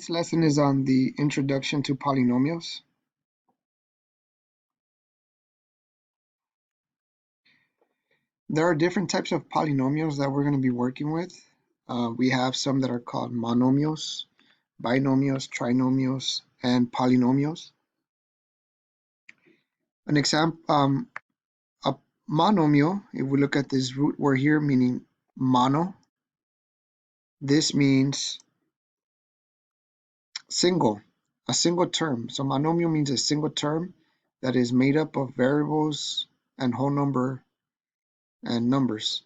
This lesson is on the introduction to polynomials. There are different types of polynomials that we're going to be working with. We have some that are called monomials, binomials, trinomials, and polynomials. An example, a monomial, if we look at this root word here, meaning mono, this means single, a single term. So monomial means a single term that is made up of variables and whole number and numbers.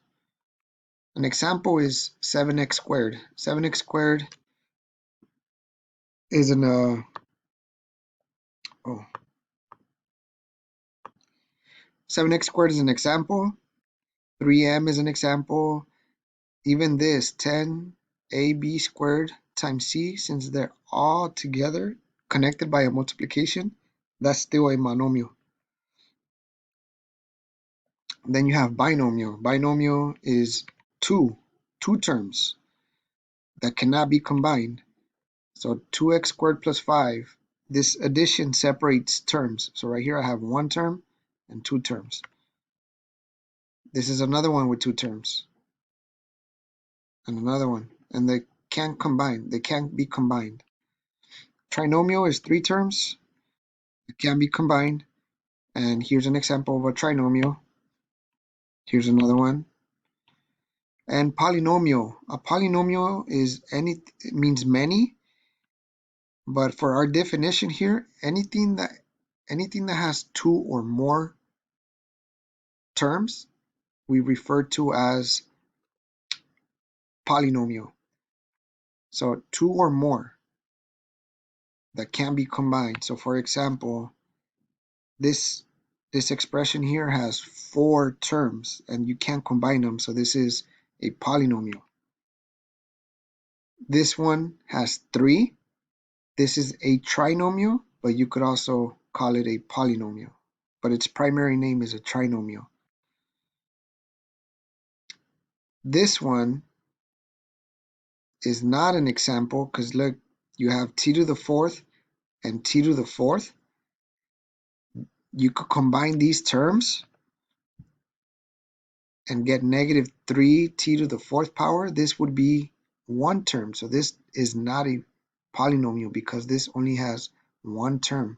An example is 7x squared. 7x squared is 7x squared is an example. 3m is an example. Even this 10ab squared times c, since they're all together connected by a multiplication, that's still a monomial. Then you have binomial. Binomial is two terms that cannot be combined. So 2x squared plus 5, this addition separates terms. So right here I have one term and two terms. This is another one with two terms and another one, and they can't combine. They can't be combined. Trinomial is three terms. It can be combined. And here's an example of a trinomial. Here's another one. And polynomial. A polynomial is it means many, but for our definition here, anything that has two or more terms we refer to as polynomial. So two or more that can be combined. So for example, this expression here has four terms and you can't combine them, so this is a polynomial. This one has three. This is a trinomial, but you could also call it a polynomial, but its primary name is a trinomial. This one is not an example because look, you have t to the fourth and t to the fourth. You could combine these terms and get negative 3t to the fourth power. This would be one term. So this is not a polynomial because this only has one term.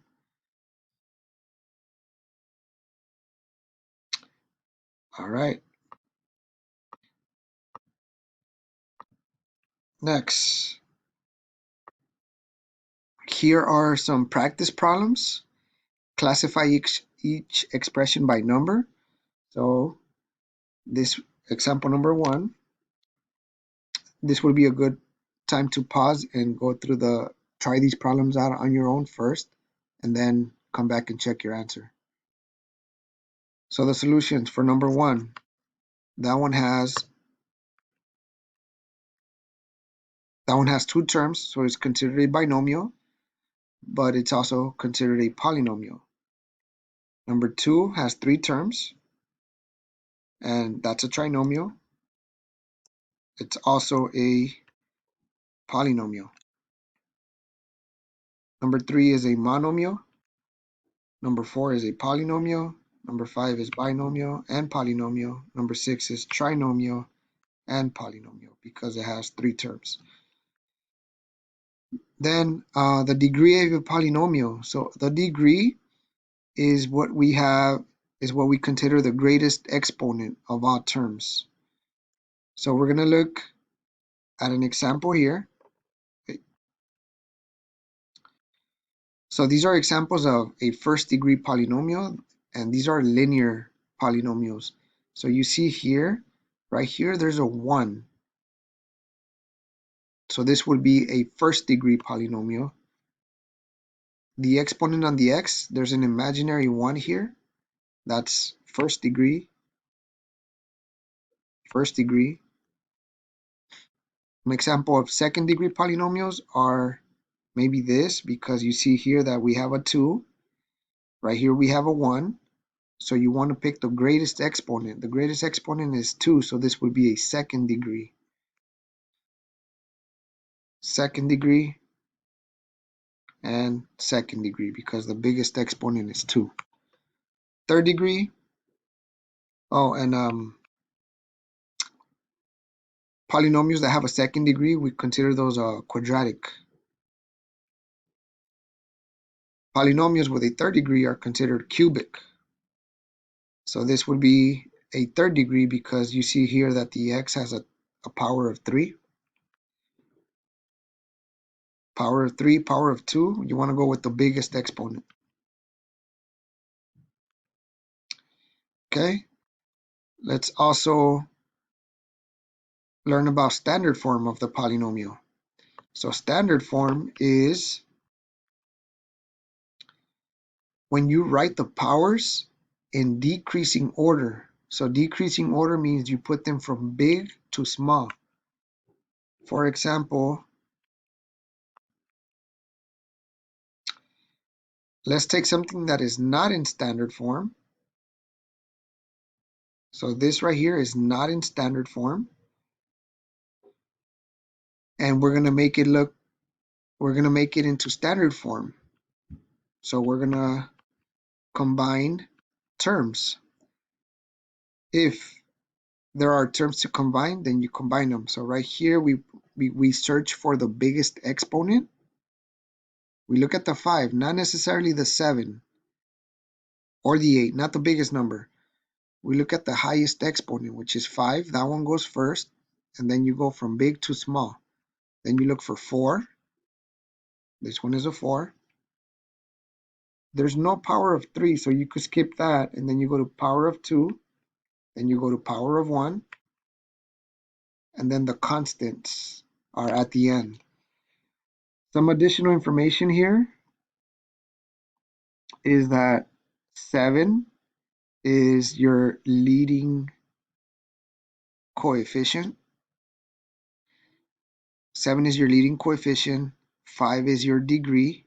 All right. Next. Here are some practice problems. Classify each expression by number. So this example number one, this would be a good time to pause and go through try these problems out on your own first, and then come back and check your answer. So the solutions for number one, that one has two terms, so it's considered a binomial, but it's also considered a polynomial. Number two has three terms, and that's a trinomial. It's also a polynomial. Number three is a monomial. Number four is a polynomial. Number five is binomial and polynomial. Number six is trinomial and polynomial because it has three terms. Then the degree of a polynomial. So the degree is what we consider the greatest exponent of all terms. So we're going to look at an example here. So these are examples of a first degree polynomial, and these are linear polynomials. So you see here, right here, there's a 1. So this would be a first degree polynomial. The exponent on the x, there's an imaginary 1 here. That's first degree. An example of second degree polynomials are maybe this, because you see here that we have a 2. Right here we have a 1. So you want to pick the greatest exponent. The greatest exponent is 2, so this would be a second degree. Second degree. and second degree because the biggest exponent is 2. Third degree, and polynomials that have a second degree, we consider those quadratic. Polynomials with a third degree are considered cubic. So this would be a third degree because you see here that the x has a power of 3. Power of 3, power of 2, you want to go with the biggest exponent. Okay, let's also learn about standard form of the polynomial. So standard form is when you write the powers in decreasing order. So decreasing order means you put them from big to small. For example, let's take something that is not in standard form. So this right here is not in standard form. And we're going to make it into standard form. So we're going to combine terms. If there are terms to combine, then you combine them. So right here, we search for the biggest exponent. We look at the 5, not necessarily the 7 or the 8, not the biggest number. We look at the highest exponent, which is 5. That one goes first, and then you go from big to small. Then you look for 4. This one is a 4. There's no power of 3, so you could skip that, and then you go to power of 2, then you go to power of 1, and then the constants are at the end. Some additional information here is that 7 is your leading coefficient. 7 is your leading coefficient. 5 is your degree.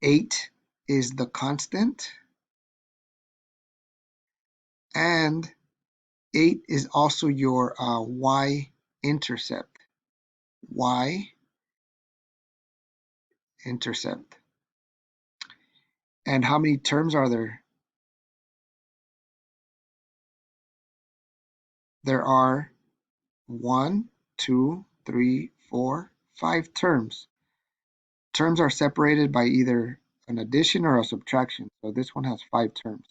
8 is the constant. And 8 is also your y-intercept. Y-intercept. And how many terms are there? There are 1, 2, 3, 4, 5 terms. Terms are separated by either an addition or a subtraction. So this one has 5 terms.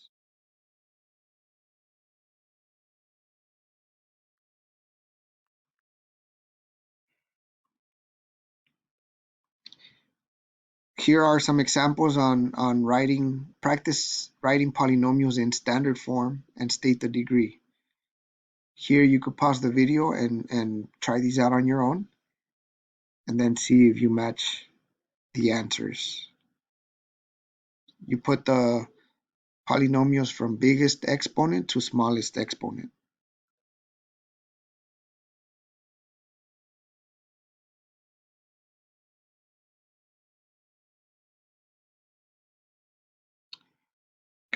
Here are some examples on practice writing polynomials in standard form and state the degree. Here you could pause the video and try these out on your own and then see if you match the answers. You put the polynomials from biggest exponent to smallest exponent.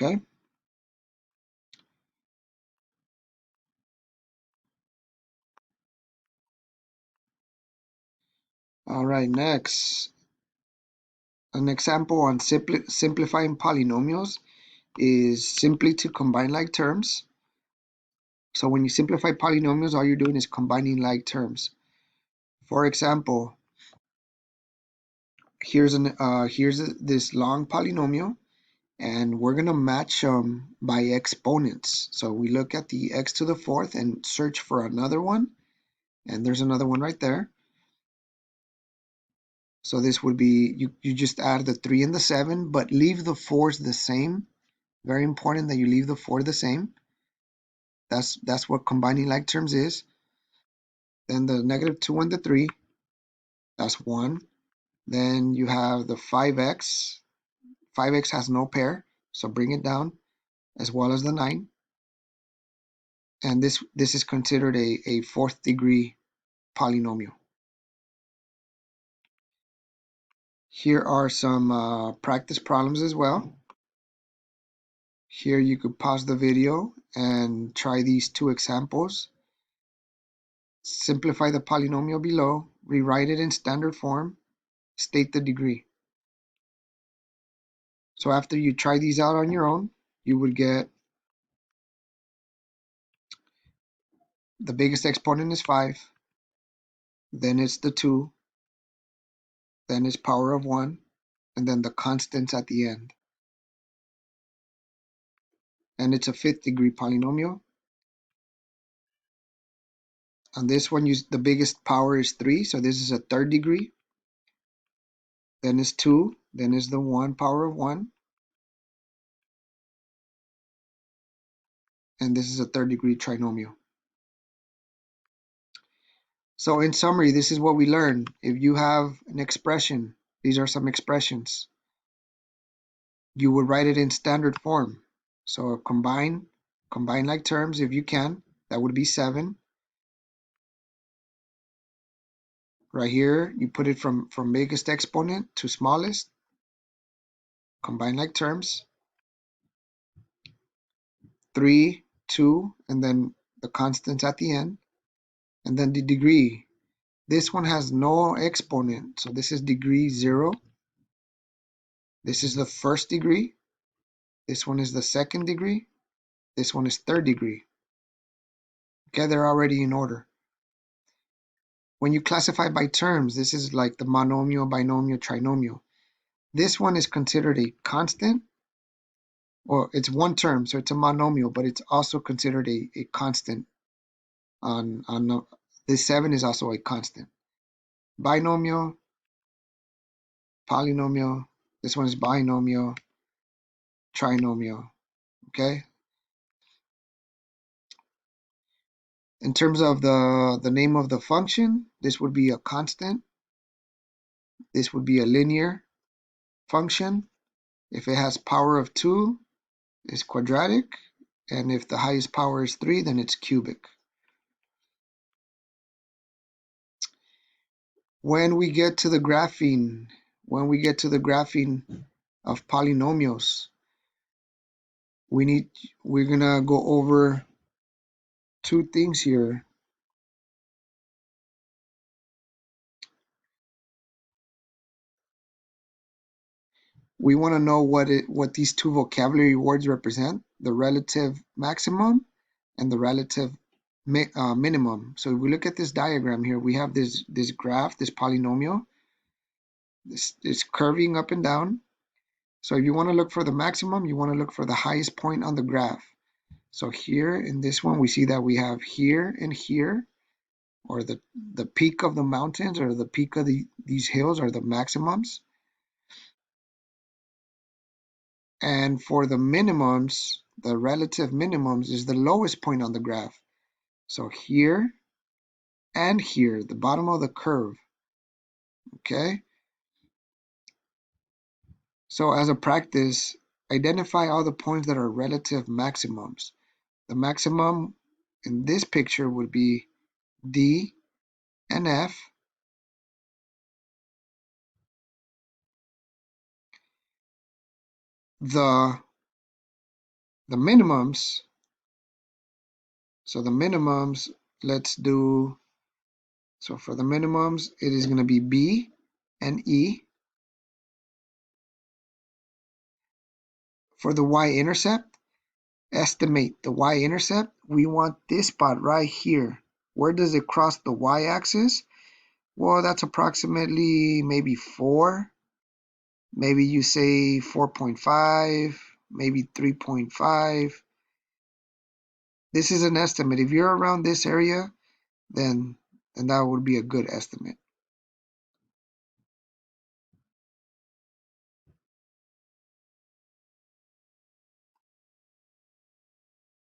Okay? All right, next. An example on simplifying polynomials is simply to combine like terms. So when you simplify polynomials, all you're doing is combining like terms. For example, here's this long polynomial, and we're gonna match them by exponents. So we look at the x to the fourth and search for another one, and there's another one right there. So this would be, you just add the 3 and the 7, but leave the 4s the same. Very important that you leave the 4 the same. That's what combining like terms is. Then the -2 and the 3, that's 1. Then you have the 5x. 5x has no pair, so bring it down, as well as the 9. And this is considered a fourth degree polynomial. Here are some practice problems as well. Here you could pause the video and try these 2 examples. simplify the polynomial below, rewrite it in standard form, state the degree. So after you try these out on your own, you would get the biggest exponent is 5, then it's the 2, then it's power of 1, and then the constants at the end. And it's a 5th degree polynomial. On this one, the biggest power is 3, so this is a 3rd degree. Then it's 2, then is the 1 power of 1, and this is a 3rd degree trinomial. So in summary, this is what we learned. If you have an expression, these are some expressions, you would write it in standard form. So combine like terms if you can. That would be 7. Right here, you put it from biggest exponent to smallest. Combine like terms. 3, 2, and then the constants at the end. And then the degree. This one has no exponent, so this is degree 0. This is the 1st degree. This one is the 2nd degree. This one is 3rd degree. Okay, they're already in order. When you classify by terms, this is like the monomial, binomial, trinomial. This one is considered a constant, or it's one term, so it's a monomial, but it's also considered a constant. This 7 is also a constant. Binomial, polynomial, this one is binomial, trinomial, okay? In terms of the name of the function, this would be a constant. This would be a linear function. If it has power of 2, it's quadratic. And if the highest power is 3, then it's cubic. When we get to the graphing of polynomials, we're gonna go over 2 things here. We want to know what these 2 vocabulary words represent: the relative maximum and the relative minimum. So if we look at this diagram here, we have this graph, this polynomial. This is curving up and down. So if you want to look for the maximum, you want to look for the highest point on the graph. So here in this one, we see that we have here and here, or the peak of the mountains or the peak of these hills are the maximums. And for the minimums, the relative minimums is the lowest point on the graph. So here and here, the bottom of the curve, okay? So as a practice, identify all the points that are relative maximums. The maximum in this picture would be D and F. The minimums, so the minimums, so for the minimums, it is going to be B and E. For the y-intercept, estimate the y-intercept. We want this spot right here. Where does it cross the y-axis? Well, that's approximately maybe 4. Maybe you say 4.5, maybe 3.5. This is an estimate. If you're around this area, then that would be a good estimate.